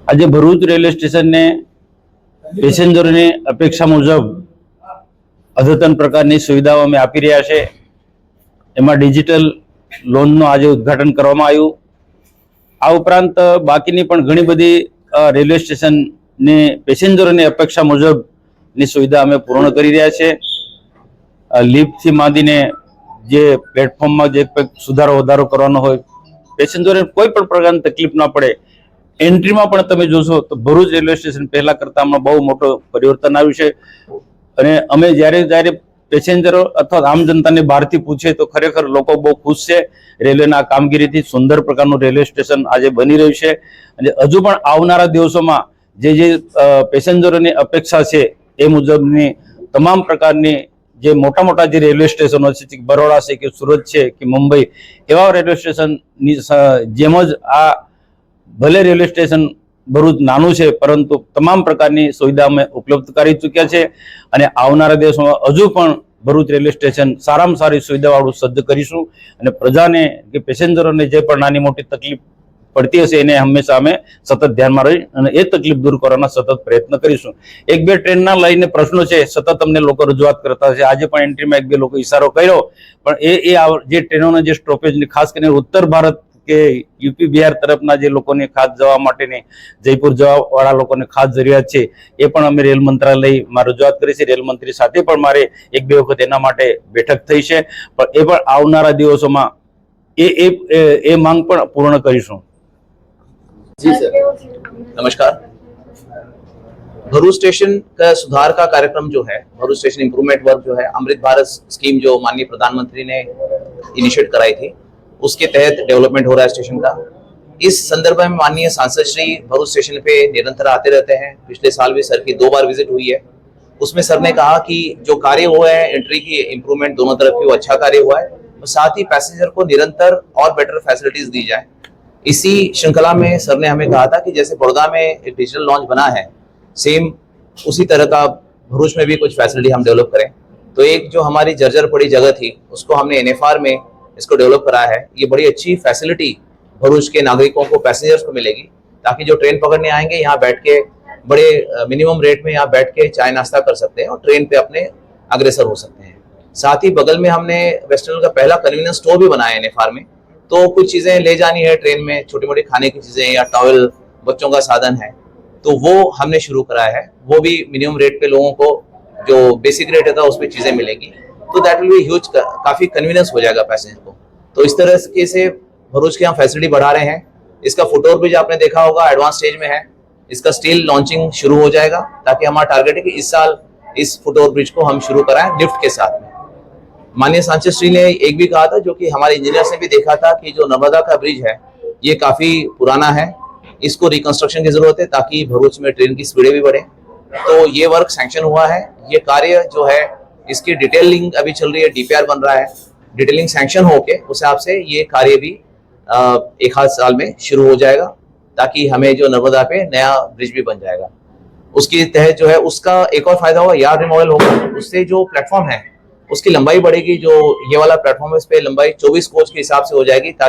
આજે ભરૂચ રેલવે સ્ટેશનને પેસેન્જરોની અપેક્ષા મુજબ અદ્યતન પ્રકારની સુવિધાઓ અમે આપી રહ્યા છે। એમાં ડિજિટલ લોનનું આજે ઉદ્ઘાટન કરવામાં આવ્યું। આ ઉપરાંત બાકીની પણ ઘણી બધી રેલવે સ્ટેશનની પેસેન્જરોની અપેક્ષા મુજબની સુવિધા અમે પૂર્ણ કરી રહ્યા છે। લિફ્ટથી માંડીને જે પ્લેટફોર્મમાં જે સુધારો વધારો કરવાનો હોય, પેસેન્જરોને કોઈ પણ પ્રકારની તકલીફ ના પડે, એન્ટ્રીમાં પણ તમે જોશો તો ભરૂચ રેલવે સ્ટેશન પહેલા કરતા હમણાં બહુ મોટો પરિવર્તન આવ્યું છે। અને અમે જ્યારે પેસેન્જરો અથવા આમ જનતાને બહારથી પૂછે તો ખરેખર લોકો બહુ ખુશ છે રેલવેના કામગીરીથી। સુંદર પ્રકારનું રેલવે સ્ટેશન આજે બની રહ્યું છે અને હજુ પણ આવનારા દિવસોમાં જે પેસેન્જરોની અપેક્ષા છે એ મુજબની તમામ પ્રકારની જે મોટા જે રેલવે સ્ટેશનો છે, બરોડા છે કે સુરત છે કે મુંબઈ, એવા રેલવે સ્ટેશનની જેમ જ આ ભલે રેલવે સ્ટેશન ભરૂચ નાનું છે પરંતુ તમામ પ્રકારની સુવિધા અમે ઉપલબ્ધ કરી ચૂક્યા છે અને આવનારા દિવસોમાં હજુ પણ ભરૂચ રેલવે સ્ટેશન સારામાં સારી સુવિધાવાળું સજ્જ કરીશું અને પ્રજાને કે પેસેન્જરોને જે પણ નાની મોટી તકલીફ પડતી હશે એને હંમેશા અમે સતત ધ્યાનમાં રહી અને એ તકલીફ દૂર કરવાના સતત પ્રયત્ન કરીશું। એક બે ટ્રેનના લઈને પ્રશ્નો છે, સતત અમને લોકો રજૂઆત કરતા છે। આજે પણ એન્ટ્રીમાં એક બે લોકો ઇશારો કર્યો, પણ એ જે ટ્રેનોના જે સ્ટોપેજની ખાસ કરીને ઉત્તર ભારત કે યુપી બિહાર તરફના જે લોકોને ખાસ જવા માટેની જયપુર જવા વાળા લોકોને ખાસ જરૂરિયાત છે, એ પણ અમે રેલ મંત્રાલયમાં રજૂઆત કરી છે। રેલ મંત્રી સાથે પણ મારે એક બે વખત એના માટે બેઠક થઈ છે, પણ એ પણ આવનારા દિવસોમાં એ માંગ પણ પૂર્ણ કરીશું। जी सर, नमस्कार। भरूच स्टेशन का सुधार का कार्यक्रम जो है, भरूच स्टेशन इंप्रूवमेंट वर्क जो है, अमृत भारत स्कीम जो माननीय प्रधानमंत्री ने इनिशिएट कराई थी, उसके तहत डेवलपमेंट हो रहा है स्टेशन का। इस संदर्भ में माननीय सांसद श्री भरूच स्टेशन पे निरंतर आते रहते हैं। पिछले साल भी सर की 2 बार विजिट हुई है। उसमें सर ने कहा कि जो कार्य हुआ है, एंट्री की इंप्रूवमेंट दोनों तरफ की, वो अच्छा कार्य हुआ है और साथ ही पैसेंजर को निरंतर और बेटर फैसिलिटीज दी जाए। इसी श्रृंखला में सर ने हमें कहा था कि जैसे बड़ौदा में एक डिजिटल लॉन्च बना है, सेम उसी तरह का भरूच में भी कुछ फैसिलिटी हम डेवलप करें। तो एक जो हमारी जर्जर पड़ी जगह थी, उसको हमने एनएफआर में इसको डेवलप कराया है। ये बड़ी अच्छी फैसिलिटी भरूच के नागरिकों को, पैसेंजर्स को मिलेगी, ताकि जो ट्रेन पकड़ने आएंगे यहाँ बैठ के बड़े मिनिमम रेट में यहाँ बैठ के चाय नाश्ता कर सकते हैं और ट्रेन पे अपने अग्रसर हो सकते हैं। साथ ही बगल में हमने वेस्टर्न का पहला कन्वीनियंस स्टोर भी बनाया है एनएफआर में। तो कुछ चीजें ले जानी है ट्रेन में, छोटी मोटी खाने की चीजें या टॉवल, बच्चों का साधन है, तो वो हमने शुरू कराया है। वो भी मिनिमम रेट पे लोगों को, जो बेसिक रेट है उस पर चीजें मिलेगी, तो दैट विल बी ह्यूज, काफी कन्वीनियंस हो जाएगा पैसेंजर को। तो इस तरह से भरूच के हम फैसिलिटी बढ़ा रहे हैं। इसका फुटओवर ब्रिज आपने देखा होगा, एडवांस स्टेज में है। इसका स्टील लॉन्चिंग शुरू हो जाएगा, ताकि हमारा टारगेट है कि इस साल इस फुटओवर ब्रिज को हम शुरू कराएं लिफ्ट के साथ में। माननीय सांसद श्री ने एक भी कहा था, जो कि हमारे इंजीनियर्स ने भी देखा था, कि जो नर्मदा का ब्रिज है ये काफी पुराना है, इसको रिकंस्ट्रक्शन की जरूरत है ताकि भरूच में ट्रेन की स्पीडें भी बढ़े। तो ये वर्क सैंक्शन हुआ है। ये कार्य जो है, इसकी डिटेलिंग अभी चल रही है, डीपीआर बन रहा है। डिटेलिंग सैंक्शन होके उस हिसाब से ये कार्य भी 1 साल में शुरू हो जाएगा, ताकि हमें जो नर्मदा पे नया ब्रिज भी बन जाएगा। उसके तहत जो है, उसका एक और फायदा होगा, यार्ड रिमूवल होगा। उससे जो प्लेटफॉर्म है उसकी लंबाई बढ़ेगी। जो ये वाला प्लेटफॉर्म है, इस पे लंबाई 24 कोच के हिसाब से हो जाएगी, ताकि